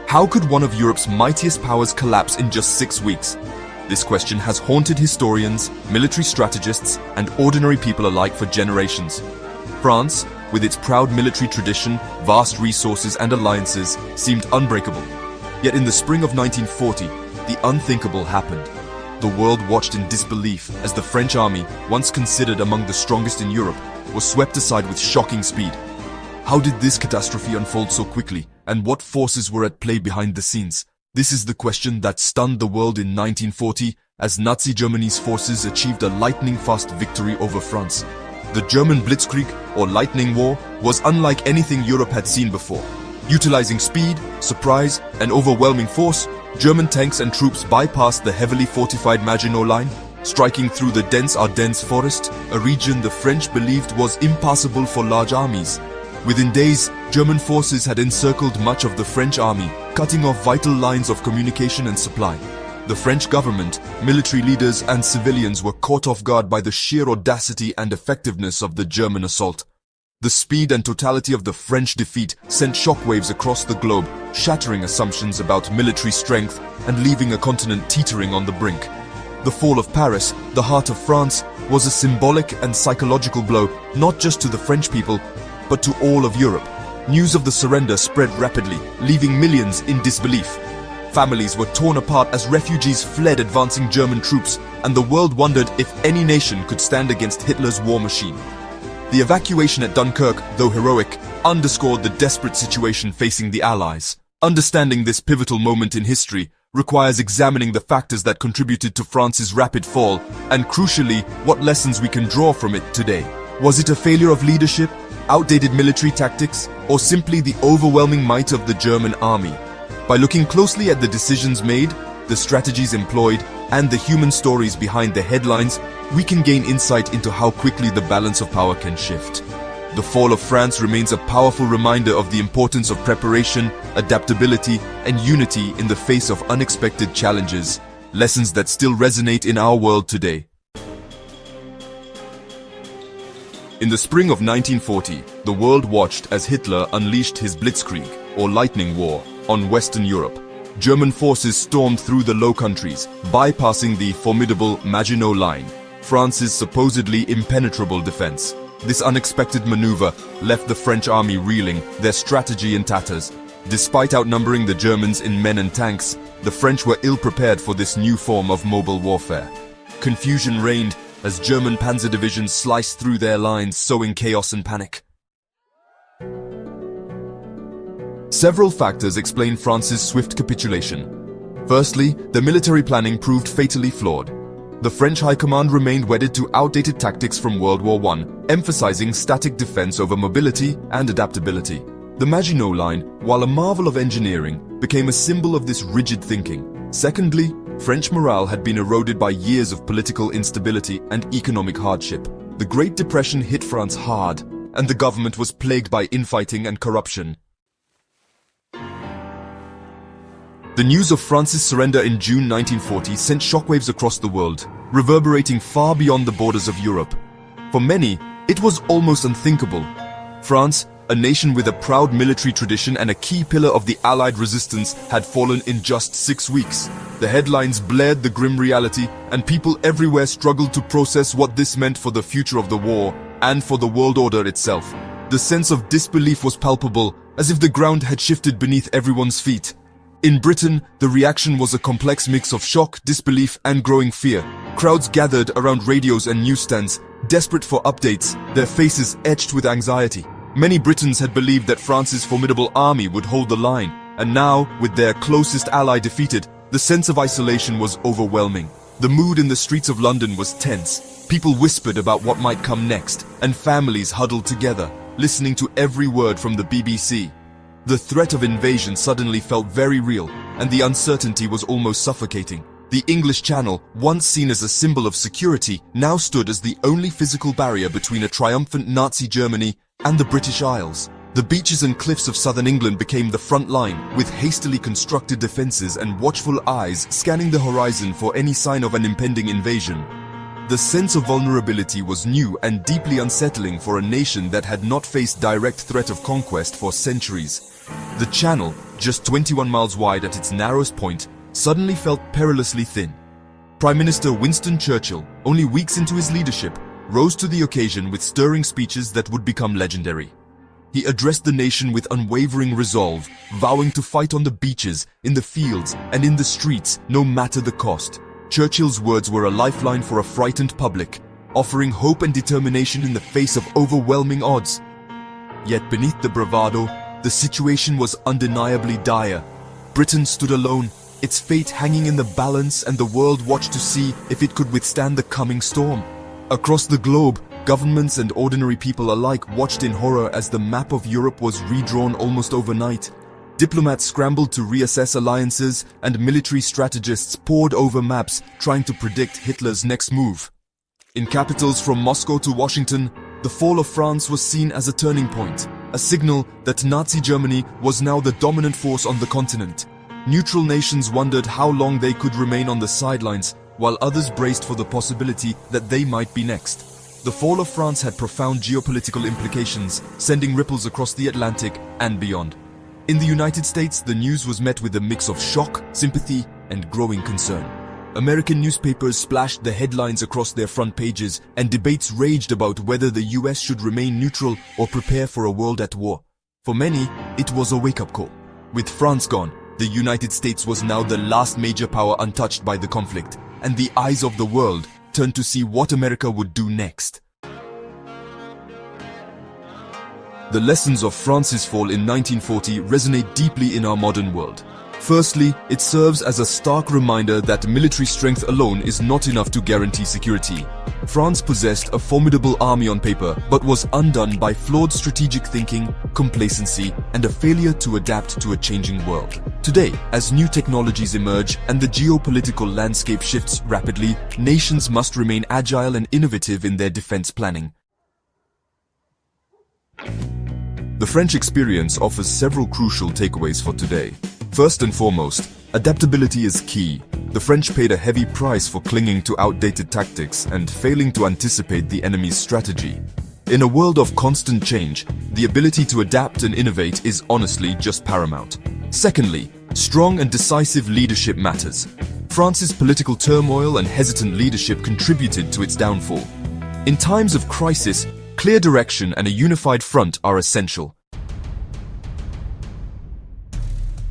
How could one of Europe's mightiest powers collapse in just 6 weeks? This question has haunted historians, military strategists, and ordinary people alike for generations. France, with its proud military tradition, vast resources and alliances, seemed unbreakable. Yet in the spring of 1940, the unthinkable happened. The world watched in disbelief as the French army, once considered among the strongest in Europe, was swept aside with shocking speed. How did this catastrophe unfold so quickly, and what forces were at play behind the scenes? This is the question that stunned the world in 1940 as Nazi Germany's forces achieved a lightning-fast victory over France. The German Blitzkrieg, or Lightning War, was unlike anything Europe had seen before. Utilizing speed, surprise, and overwhelming force, German tanks and troops bypassed the heavily fortified Maginot Line, striking through the dense Ardennes forest, a region the French believed was impassable for large armies. Within days, German forces had encircled much of the French army, cutting off vital lines of communication and supply. The French government, military leaders, and civilians were caught off guard by the sheer audacity and effectiveness of the German assault. The speed and totality of the French defeat sent shockwaves across the globe, shattering assumptions about military strength and leaving a continent teetering on the brink. The fall of Paris, the heart of France, was a symbolic and psychological blow, not just to the French people, but to all of Europe. News of the surrender spread rapidly, leaving millions in disbelief. Families were torn apart as refugees fled advancing German troops, and the world wondered if any nation could stand against Hitler's war machine. The evacuation at Dunkirk, though heroic, underscored the desperate situation facing the Allies. Understanding this pivotal moment in history requires examining the factors that contributed to France's rapid fall, and crucially, what lessons we can draw from it today. Was it a failure of leadership, outdated military tactics, or simply the overwhelming might of the German army? By looking closely at the decisions made, the strategies employed, and the human stories behind the headlines, we can gain insight into how quickly the balance of power can shift. The fall of France remains a powerful reminder of the importance of preparation, adaptability, and unity in the face of unexpected challenges, lessons that still resonate in our world today. In the spring of 1940, the world watched as Hitler unleashed his Blitzkrieg, or Lightning War, on Western Europe. German forces stormed through the Low Countries, bypassing the formidable Maginot Line, France's supposedly impenetrable defense. This unexpected maneuver left the French army reeling, their strategy in tatters. Despite outnumbering the Germans in men and tanks, the French were ill-prepared for this new form of mobile warfare. Confusion reigned as German panzer divisions sliced through their lines, sowing chaos and panic. Several factors explain France's swift capitulation. Firstly, the military planning proved fatally flawed. The French high command remained wedded to outdated tactics from World War I, emphasizing static defense over mobility and adaptability. The Maginot Line, while a marvel of engineering, became a symbol of this rigid thinking. Secondly, French morale had been eroded by years of political instability and economic hardship. The Great Depression hit France hard, and the government was plagued by infighting and corruption. The news of France's surrender in June 1940 sent shockwaves across the world, reverberating far beyond the borders of Europe. For many, it was almost unthinkable. France, a nation with a proud military tradition and a key pillar of the Allied resistance, had fallen in just 6 weeks. The headlines blared the grim reality, and people everywhere struggled to process what this meant for the future of the war and for the world order itself. The sense of disbelief was palpable, as if the ground had shifted beneath everyone's feet. In Britain, the reaction was a complex mix of shock, disbelief, and growing fear. Crowds gathered around radios and newsstands, desperate for updates, their faces etched with anxiety. Many Britons had believed that France's formidable army would hold the line, and now, with their closest ally defeated, the sense of isolation was overwhelming. The mood in the streets of London was tense. People whispered about what might come next, and families huddled together, listening to every word from the BBC. The threat of invasion suddenly felt very real, and the uncertainty was almost suffocating. The English Channel, once seen as a symbol of security, now stood as the only physical barrier between a triumphant Nazi Germany and the British Isles. The beaches and cliffs of southern England became the front line, with hastily constructed defenses and watchful eyes scanning the horizon for any sign of an impending invasion. The sense of vulnerability was new and deeply unsettling for a nation that had not faced direct threat of conquest for centuries. The Channel, just 21 miles wide at its narrowest point, suddenly felt perilously thin. Prime Minister Winston Churchill, only weeks into his leadership, rose to the occasion with stirring speeches that would become legendary. He addressed the nation with unwavering resolve, vowing to fight on the beaches, in the fields, and in the streets, no matter the cost. Churchill's words were a lifeline for a frightened public, offering hope and determination in the face of overwhelming odds. Yet beneath the bravado, the situation was undeniably dire. Britain stood alone, its fate hanging in the balance, and the world watched to see if it could withstand the coming storm. Across the globe, governments and ordinary people alike watched in horror as the map of Europe was redrawn almost overnight. Diplomats scrambled to reassess alliances, and military strategists pored over maps trying to predict Hitler's next move. In capitals from Moscow to Washington, the fall of France was seen as a turning point, a signal that Nazi Germany was now the dominant force on the continent. Neutral nations wondered how long they could remain on the sidelines, while others braced for the possibility that they might be next. The fall of France had profound geopolitical implications, sending ripples across the Atlantic and beyond. In the United States, the news was met with a mix of shock, sympathy, and growing concern. American newspapers splashed the headlines across their front pages, and debates raged about whether the US should remain neutral or prepare for a world at war. For many, it was a wake-up call. With France gone, the United States was now the last major power untouched by the conflict, and the eyes of the world turned to see what America would do next. The lessons of France's fall in 1940 resonate deeply in our modern world. Firstly, it serves as a stark reminder that military strength alone is not enough to guarantee security. France possessed a formidable army on paper, but was undone by flawed strategic thinking, complacency, and a failure to adapt to a changing world. Today, as new technologies emerge and the geopolitical landscape shifts rapidly, nations must remain agile and innovative in their defense planning. The French experience offers several crucial takeaways for today. First and foremost, adaptability is key. The French paid a heavy price for clinging to outdated tactics and failing to anticipate the enemy's strategy. In a world of constant change, the ability to adapt and innovate is honestly just paramount. Secondly, strong and decisive leadership matters. France's political turmoil and hesitant leadership contributed to its downfall. In times of crisis, clear direction and a unified front are essential.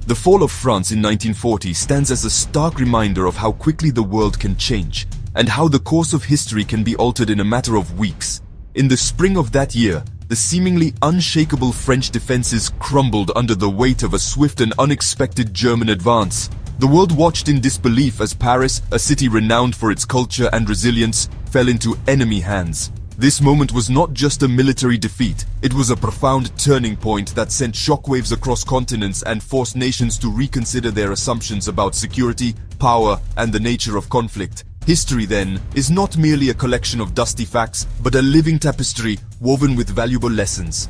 The fall of France in 1940 stands as a stark reminder of how quickly the world can change, and how the course of history can be altered in a matter of weeks. In the spring of that year, the seemingly unshakable French defenses crumbled under the weight of a swift and unexpected German advance. The world watched in disbelief as Paris, a city renowned for its culture and resilience, fell into enemy hands. This moment was not just a military defeat, it was a profound turning point that sent shockwaves across continents and forced nations to reconsider their assumptions about security, power, and the nature of conflict. History, then, is not merely a collection of dusty facts, but a living tapestry woven with valuable lessons.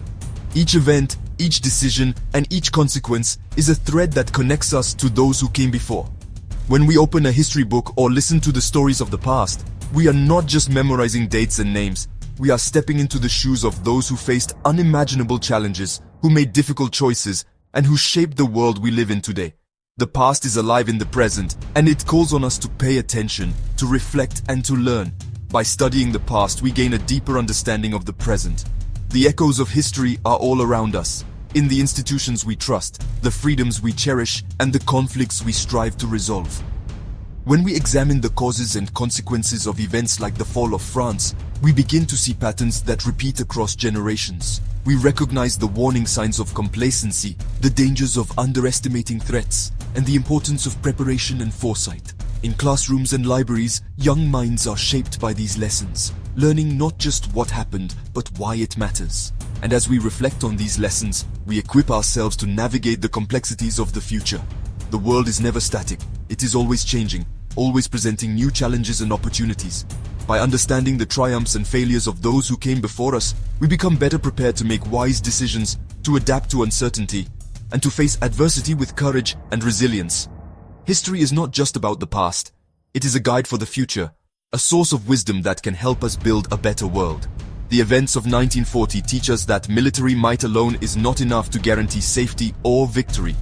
Each event, each decision, and each consequence is a thread that connects us to those who came before. When we open a history book or listen to the stories of the past, we are not just memorizing dates and names. We are stepping into the shoes of those who faced unimaginable challenges, who made difficult choices, and who shaped the world we live in today. The past is alive in the present, and it calls on us to pay attention, to reflect, and to learn. By studying the past, we gain a deeper understanding of the present. The echoes of history are all around us, in the institutions we trust, the freedoms we cherish, and the conflicts we strive to resolve. When we examine the causes and consequences of events like the fall of France, we begin to see patterns that repeat across generations. We recognize the warning signs of complacency, the dangers of underestimating threats, and the importance of preparation and foresight. In classrooms and libraries, young minds are shaped by these lessons, learning not just what happened, but why it matters. And as we reflect on these lessons, we equip ourselves to navigate the complexities of the future. The world is never static, it is always changing, always presenting new challenges and opportunities. By understanding the triumphs and failures of those who came before us, we become better prepared to make wise decisions, to adapt to uncertainty, and to face adversity with courage and resilience. History is not just about the past. It is a guide for the future, a source of wisdom that can help us build a better world. The events of 1940 teach us that military might alone is not enough to guarantee safety or victory.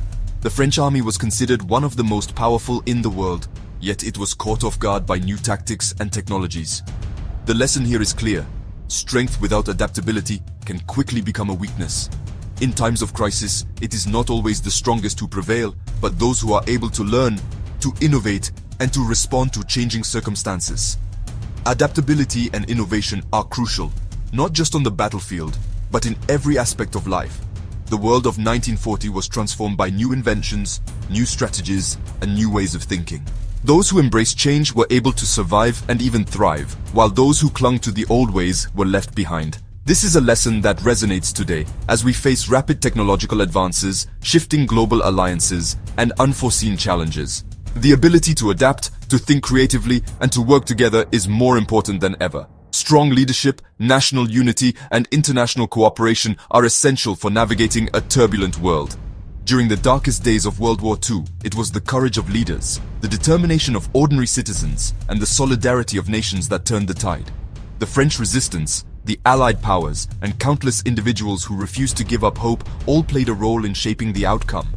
The French army was considered one of the most powerful in the world, yet it was caught off guard by new tactics and technologies. The lesson here is clear. Strength without adaptability can quickly become a weakness. In times of crisis, it is not always the strongest who prevail, but those who are able to learn, to innovate, and to respond to changing circumstances. Adaptability and innovation are crucial, not just on the battlefield, but in every aspect of life. The world of 1940 was transformed by new inventions, new strategies, and new ways of thinking. Those who embraced change were able to survive and even thrive, while those who clung to the old ways were left behind. This is a lesson that resonates today as we face rapid technological advances, shifting global alliances, and unforeseen challenges. The ability to adapt, to think creatively, and to work together is more important than ever. Strong leadership, national unity, and international cooperation are essential for navigating a turbulent world. During the darkest days of World War II, it was the courage of leaders, the determination of ordinary citizens, and the solidarity of nations that turned the tide. The French resistance, the Allied powers, and countless individuals who refused to give up hope all played a role in shaping the outcome.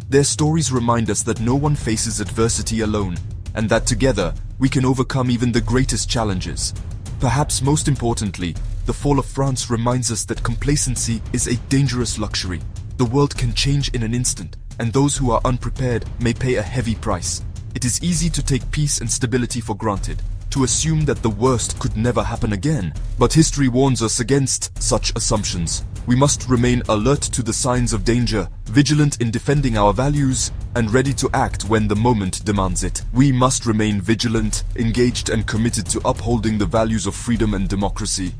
Their stories remind us that no one faces adversity alone, and that together we can overcome even the greatest challenges. Perhaps most importantly, the fall of France reminds us that complacency is a dangerous luxury. The world can change in an instant, and those who are unprepared may pay a heavy price. It is easy to take peace and stability for granted, to assume that the worst could never happen again. But history warns us against such assumptions. We must remain alert to the signs of danger, vigilant in defending our values, and ready to act when the moment demands it. We must remain vigilant, engaged, and committed to upholding the values of freedom and democracy.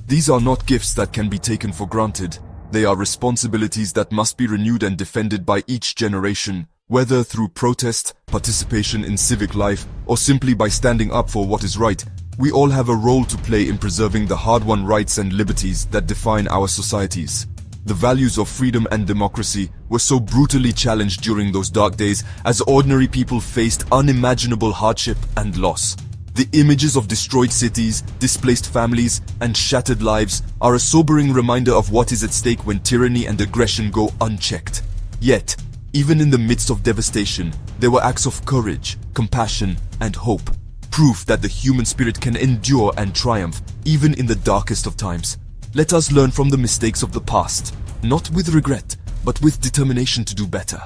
These are not gifts that can be taken for granted. They are responsibilities that must be renewed and defended by each generation, whether through protest, participation in civic life, or simply by standing up for what is right. We all have a role to play in preserving the hard-won rights and liberties that define our societies. The values of freedom and democracy were so brutally challenged during those dark days as ordinary people faced unimaginable hardship and loss. The images of destroyed cities, displaced families, and shattered lives are a sobering reminder of what is at stake when tyranny and aggression go unchecked. Yet, even in the midst of devastation, there were acts of courage, compassion, and hope. Proof that the human spirit can endure and triumph, even in the darkest of times. Let us learn from the mistakes of the past, not with regret, but with determination to do better.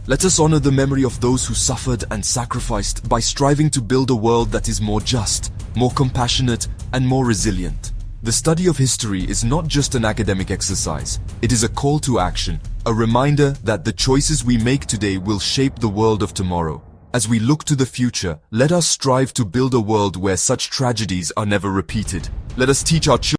Let us honor the memory of those who suffered and sacrificed by striving to build a world that is more just, more compassionate, and more resilient. The study of history is not just an academic exercise. It is a call to action, a reminder that the choices we make today will shape the world of tomorrow. As we look to the future, let us strive to build a world where such tragedies are never repeated. Let us teach our children